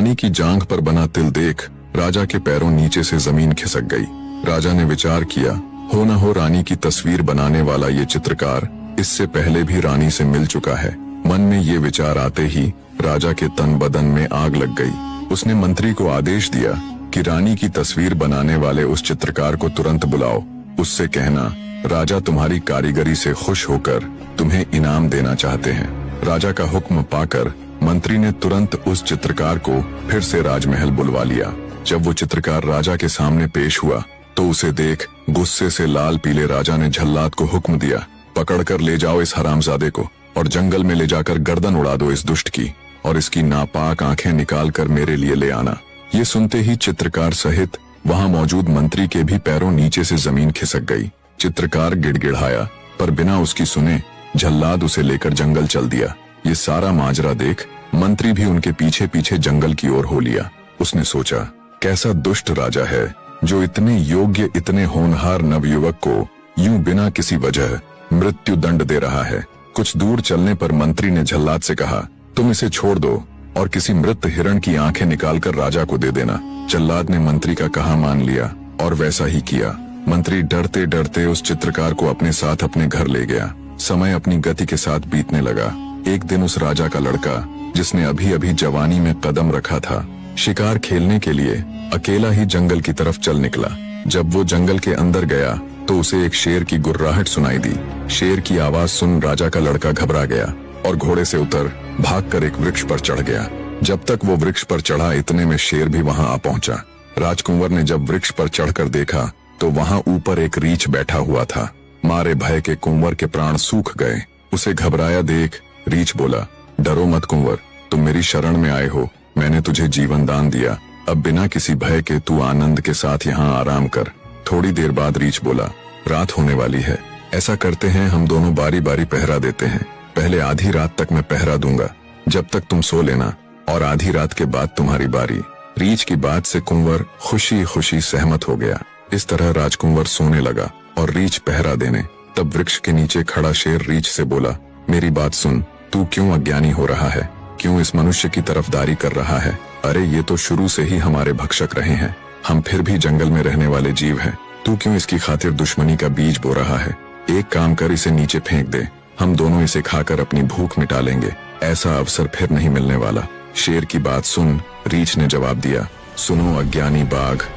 रानी की जांघ पर बना तिल देख राजा के पैरों नीचे से जमीन खिसक गई। राजा ने विचार किया, हो न हो रानी की तस्वीर बनाने वाला ये चित्रकार इससे पहले भी रानी से मिल चुका है। मन में ये विचार आते ही राजा के तन बदन में आग लग गई। उसने मंत्री को आदेश दिया कि रानी की तस्वीर बनाने वाले उस चित्रकार को तुरंत बुलाओ। उससे कहना, राजा तुम्हारी कारीगरी से खुश होकर तुम्हें इनाम देना चाहते हैं। राजा का हुक्म पाकर मंत्री ने तुरंत उस चित्रकार को फिर से राजमहल बुलवा लिया। जब वो चित्रकार राजा के सामने पेश हुआ तो उसे देख गुस्से से लाल पीले राजा ने झल्लाद को हुक्म दिया, पकड़कर ले जाओ इस हरामजादे को और जंगल में ले जाकर गर्दन उड़ा दो इस दुष्ट की, और इसकी नापाक आंखें निकाल कर मेरे लिए ले आना। ये सुनते ही चित्रकार सहित वहां मौजूद मंत्री के भी पैरों नीचे से जमीन खिसक गई। चित्रकार गिड़गिड़ाया, पर बिना उसकी सुने झल्लाद उसे लेकर जंगल चल दिया। ये सारा माजरा देख मंत्री भी उनके पीछे पीछे जंगल की ओर हो लिया। उसने सोचा, कैसा दुष्ट राजा है जो इतने योग्य इतने होनहार नवयुवक को यूं बिना किसी वजह मृत्यु दंड दे रहा है। कुछ दूर चलने पर मंत्री ने झल्लाद से कहा, तुम इसे छोड़ दो और किसी मृत हिरण की आंखें निकालकर राजा को दे देना। झल्लाद ने मंत्री का कहा मान लिया और वैसा ही किया। मंत्री डरते डरते उस चित्रकार को अपने साथ अपने घर ले गया। समय अपनी गति के साथ बीतने लगा। एक दिन उस राजा का लड़का, जिसने अभी अभी जवानी में कदम रखा था, शिकार खेलने के लिए अकेला ही जंगल की तरफ चल निकला। जब वो जंगल के अंदर गया तो उसे एक शेर की गुर्राहट सुनाई दी। शेर की आवाज सुन राजा का लड़का घबरा गया और घोड़े से उतर भागकर एक वृक्ष पर चढ़ गया। जब तक वो वृक्ष पर चढ़ा इतने में शेर भी वहां आ पहुंचा। राजकुंवर ने जब वृक्ष पर चढ़कर देखा तो वहां ऊपर एक रीछ बैठा हुआ था। मारे भय के कुंवर के प्राण सूख गए। उसे घबराया देख रीछ बोला, डरो मत कुंवर, तुम मेरी शरण में आए हो। मैंने तुझे जीवन दान दिया, अब बिना किसी भय के तू आनंद के साथ यहाँ आराम कर। थोड़ी देर बाद रीछ बोला, रात होने वाली है, ऐसा करते हैं हम दोनों बारी बारी पहरा देते हैं। पहले आधी रात तक मैं पहरा दूंगा, जब तक तुम सो लेना, और आधी रात के बाद तुम्हारी बारी। रीछ की बात से कुंवर खुशी खुशी सहमत हो गया। इस तरह राजकुंवर सोने लगा और रीछ पहरा देने। तब वृक्ष के नीचे खड़ा शेर रीछ से बोला, मेरी बात सुन, तू क्यों अज्ञानी हो रहा है? क्यों इस मनुष्य की तरफदारी कर रहा है? अरे ये तो शुरू से ही हमारे भक्षक रहे हैं, हम फिर भी जंगल में रहने वाले जीव हैं। तू क्यों इसकी खातिर दुश्मनी का बीज बो रहा है? एक काम कर, इसे नीचे फेंक दे, हम दोनों इसे खाकर अपनी भूख मिटा लेंगे। ऐसा अवसर फिर नहीं मिलने वाला। शेर की बात सुन रीछ ने जवाब दिया, सुनो अज्ञानी बाघ,